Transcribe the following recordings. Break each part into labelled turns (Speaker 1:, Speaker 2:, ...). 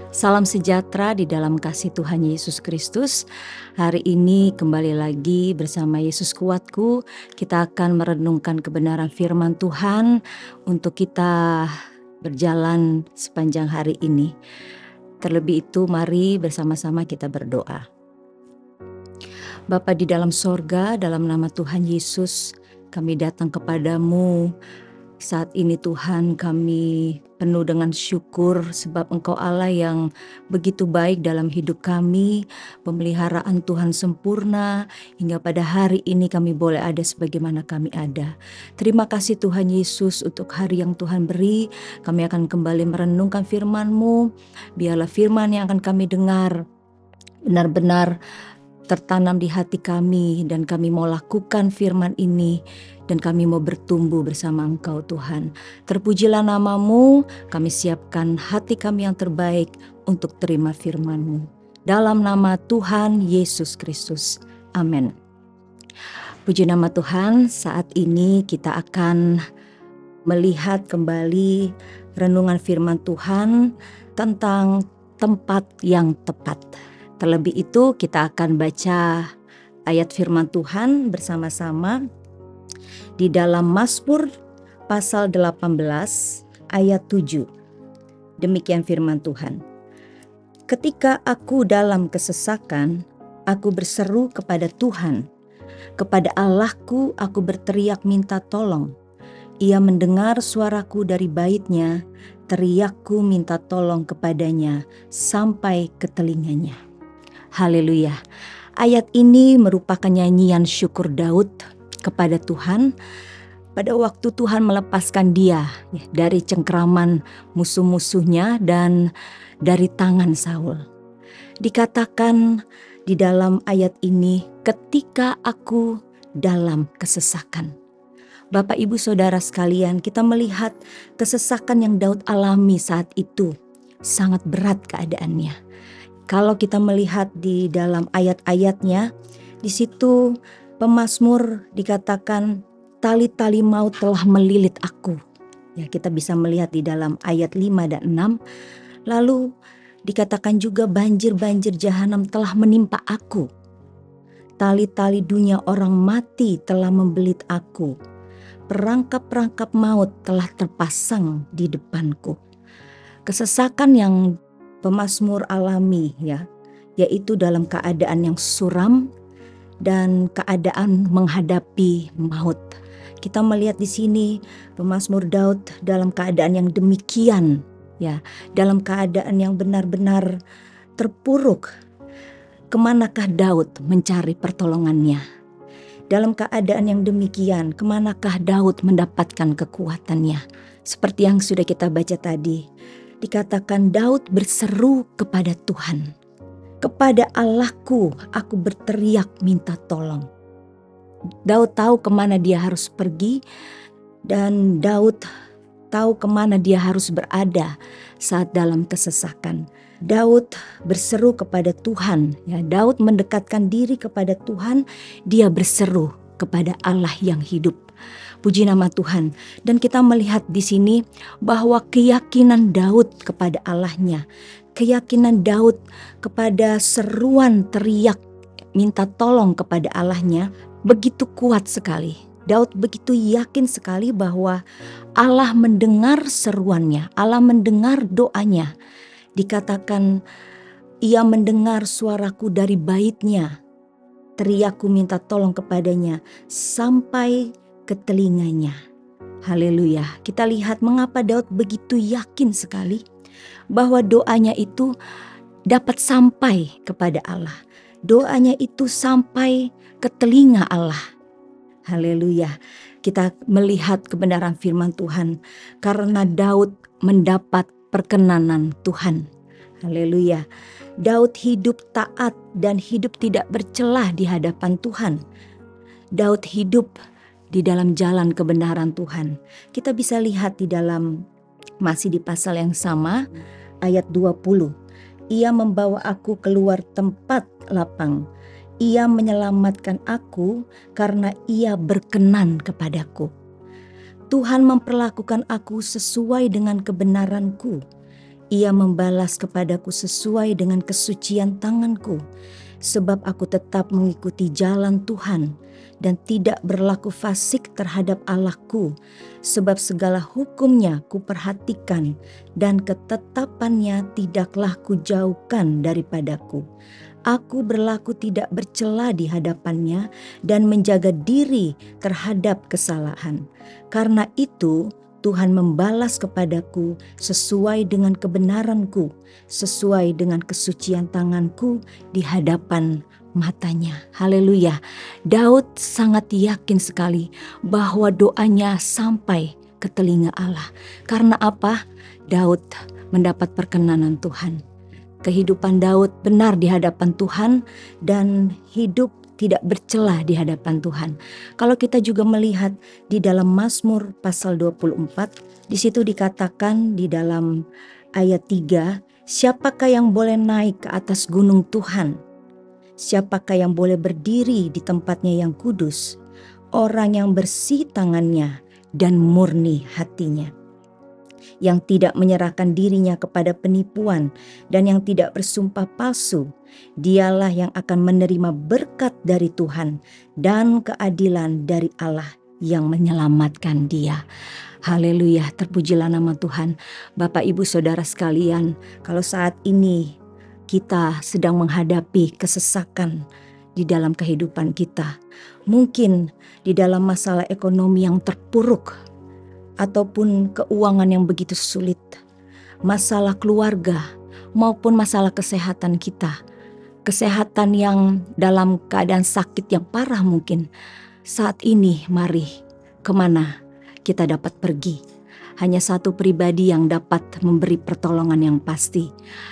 Speaker 1: Salam sejahtera di dalam kasih Tuhan Yesus Kristus. Hari ini kembali lagi bersama Yesus Kuatku. Kita akan merenungkan kebenaran firman Tuhan untuk kita berjalan sepanjang hari ini. Terlebih itu mari bersama-sama kita berdoa. Bapa di dalam sorga, dalam nama Tuhan Yesus, kami datang kepadamu. Saat ini Tuhan, kami penuh dengan syukur sebab Engkau Allah yang begitu baik dalam hidup kami. Pemeliharaan Tuhan sempurna hingga pada hari ini kami boleh ada sebagaimana kami ada. Terima kasih Tuhan Yesus untuk hari yang Tuhan beri. Kami akan kembali merenungkan firman-Mu. Biarlah firman yang akan kami dengar benar-benar tertanam di hati kami, dan kami mau lakukan firman ini, dan kami mau bertumbuh bersama Engkau Tuhan. Terpujilah nama-Mu, kami siapkan hati kami yang terbaik untuk terima firman-Mu. Dalam nama Tuhan Yesus Kristus, amin. Puji nama Tuhan, saat ini kita akan melihat kembali renungan firman Tuhan tentang tempat yang tepat. Terlebih itu kita akan baca ayat firman Tuhan bersama-sama di dalam Mazmur pasal 18 ayat 7. Demikian firman Tuhan. Ketika aku dalam kesesakan, aku berseru kepada Tuhan. Kepada Allahku aku berteriak minta tolong. Ia mendengar suaraku dari bait-Nya, teriakku minta tolong kepadanya sampai ke telinganya. Haleluya. Ayat ini merupakan nyanyian syukur Daud kepada Tuhan pada waktu Tuhan melepaskan dia dari cengkraman musuh-musuhnya dan dari tangan Saul. Dikatakan di dalam ayat ini, ketika aku dalam kesesakan. Bapak Ibu Saudara sekalian, kita melihat kesesakan yang Daud alami saat itu sangat berat keadaannya. Kalau kita melihat di dalam ayat-ayatnya, di situ pemazmur dikatakan tali-tali maut telah melilit aku. Ya, kita bisa melihat di dalam ayat 5 dan 6. Lalu dikatakan juga banjir-banjir jahanam telah menimpa aku. Tali-tali dunia orang mati telah membelit aku. Perangkap-perangkap maut telah terpasang di depanku. Kesesakan yang pemazmur alami yaitu dalam keadaan yang suram dan keadaan menghadapi maut. Kita melihat di sini pemazmur Daud dalam keadaan yang demikian, dalam keadaan yang benar-benar terpuruk. Kemanakah Daud mencari pertolongannya? Dalam keadaan yang demikian, kemanakah Daud mendapatkan kekuatannya? Seperti yang sudah kita baca tadi, dikatakan Daud berseru kepada Tuhan. Kepada Allahku aku berteriak minta tolong. Daud tahu kemana dia harus pergi, dan Daud tahu kemana dia harus berada saat dalam kesesakan. Daud berseru kepada Tuhan. Daud mendekatkan diri kepada Tuhan. Dia berseru kepada Allah yang hidup. Puji nama Tuhan. Dan kita melihat di sini bahwa keyakinan Daud kepada Allahnya, keyakinan Daud kepada seruan teriak minta tolong kepada Allahnya begitu kuat sekali. Daud begitu yakin sekali bahwa Allah mendengar seruannya, Allah mendengar doanya. Dikatakan ia mendengar suaraku dari bait-Nya, teriakku minta tolong kepadanya sampai ke telinganya. Haleluya. Kita lihat mengapa Daud begitu yakin sekali bahwa doanya itu dapat sampai kepada Allah. Doanya itu sampai ke telinga Allah. Haleluya. Kita melihat kebenaran firman Tuhan karena Daud mendapat perkenanan Tuhan. Haleluya. Daud hidup taat dan hidup tidak bercelah di hadapan Tuhan. Daud hidup di dalam jalan kebenaran Tuhan. Kita bisa lihat di dalam masih di pasal yang sama ayat 20. Ia membawa aku keluar tempat lapang. Ia menyelamatkan aku karena ia berkenan kepadaku. Tuhan memperlakukan aku sesuai dengan kebenaranku. Ia membalas kepadaku sesuai dengan kesucian tanganku, sebab aku tetap mengikuti jalan Tuhan dan tidak berlaku fasik terhadap Allahku, sebab segala hukumnya kuperhatikan dan ketetapannya tidaklah kujauhkan daripadaku. Aku berlaku tidak bercela di hadapannya dan menjaga diri terhadap kesalahan. Karena itu Tuhan membalas kepadaku sesuai dengan kebenaranku, sesuai dengan kesucian tanganku di hadapan matanya. Haleluya. Daud sangat yakin sekali bahwa doanya sampai ke telinga Allah. Karena apa? Daud mendapat perkenanan Tuhan. Kehidupan Daud benar di hadapan Tuhan dan hidup tidak bercela di hadapan Tuhan. Kalau kita juga melihat di dalam Mazmur pasal 24, di situ dikatakan di dalam ayat 3, siapakah yang boleh naik ke atas gunung Tuhan? Siapakah yang boleh berdiri di tempatnya yang kudus? Orang yang bersih tangannya dan murni hatinya, yang tidak menyerahkan dirinya kepada penipuan dan yang tidak bersumpah palsu. Dialah yang akan menerima berkat dari Tuhan dan keadilan dari Allah yang menyelamatkan dia. Haleluya, terpujilah nama Tuhan. Bapak Ibu Saudara sekalian, kalau saat ini kita sedang menghadapi kesesakan di dalam kehidupan kita, mungkin di dalam masalah ekonomi yang terpuruk, ataupun keuangan yang begitu sulit, masalah keluarga maupun masalah kesehatan kita, kesehatan yang dalam keadaan sakit yang parah mungkin. Saat ini mari, kemana kita dapat pergi? Hanya satu pribadi yang dapat memberi pertolongan yang pasti.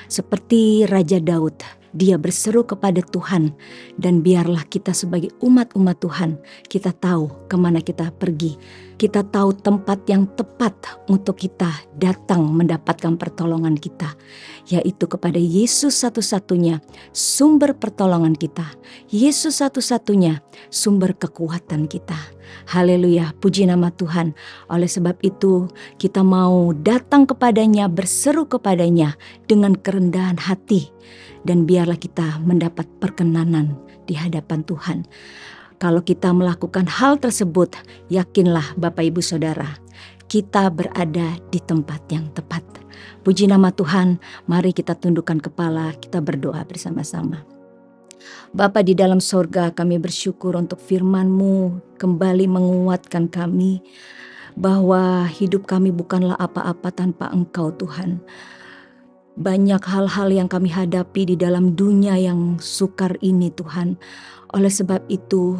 Speaker 1: Seperti Raja Daud, dia berseru kepada Tuhan, dan biarlah kita sebagai umat-umat Tuhan, kita tahu kemana kita pergi. Kita tahu tempat yang tepat untuk kita datang mendapatkan pertolongan kita, yaitu kepada Yesus satu-satunya sumber pertolongan kita. Yesus satu-satunya sumber kekuatan kita. Haleluya, puji nama Tuhan. Oleh sebab itu kita mau datang kepadanya, berseru kepadanya dengan kerendahan hati, dan biarlah kita mendapat perkenanan di hadapan Tuhan. Kalau kita melakukan hal tersebut, yakinlah Bapak Ibu Saudara, kita berada di tempat yang tepat. Puji nama Tuhan, mari kita tundukkan kepala, kita berdoa bersama-sama. Bapa di dalam sorga, kami bersyukur untuk firman-Mu kembali menguatkan kami bahwa hidup kami bukanlah apa-apa tanpa Engkau Tuhan. Banyak hal-hal yang kami hadapi di dalam dunia yang sukar ini Tuhan. Oleh sebab itu,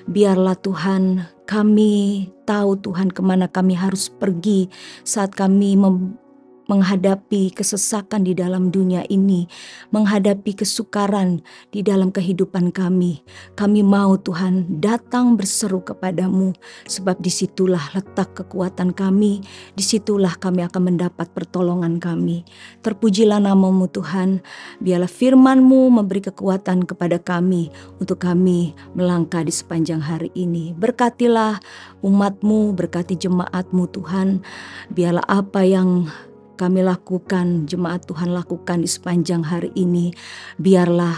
Speaker 1: biarlah Tuhan kami tahu Tuhan kemana kami harus pergi saat kami menghadapi kesesakan di dalam dunia ini, menghadapi kesukaran di dalam kehidupan kami. Kami mau Tuhan datang berseru kepadamu, sebab disitulah letak kekuatan kami, disitulah kami akan mendapat pertolongan kami. Terpujilah namamu Tuhan, biarlah firman-Mu memberi kekuatan kepada kami untuk kami melangkah di sepanjang hari ini. Berkatilah umat-Mu, berkati jemaat-Mu Tuhan, biarlah apa yang kami lakukan, jemaat Tuhan lakukan di sepanjang hari ini, biarlah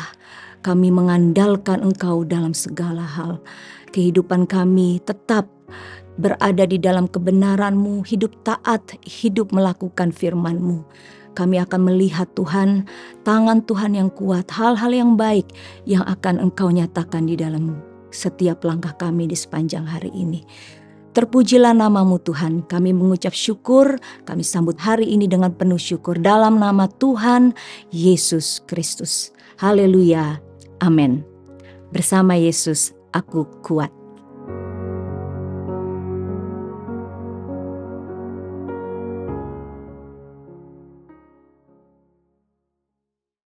Speaker 1: kami mengandalkan Engkau dalam segala hal. Kehidupan kami tetap berada di dalam kebenaran-Mu, hidup taat, hidup melakukan firman-Mu. Kami akan melihat Tuhan, tangan Tuhan yang kuat, hal-hal yang baik yang akan Engkau nyatakan di dalam setiap langkah kami di sepanjang hari ini. Terpujilah namamu Tuhan, kami mengucap syukur, kami sambut hari ini dengan penuh syukur dalam nama Tuhan Yesus Kristus. Haleluya, amin. Bersama Yesus aku kuat.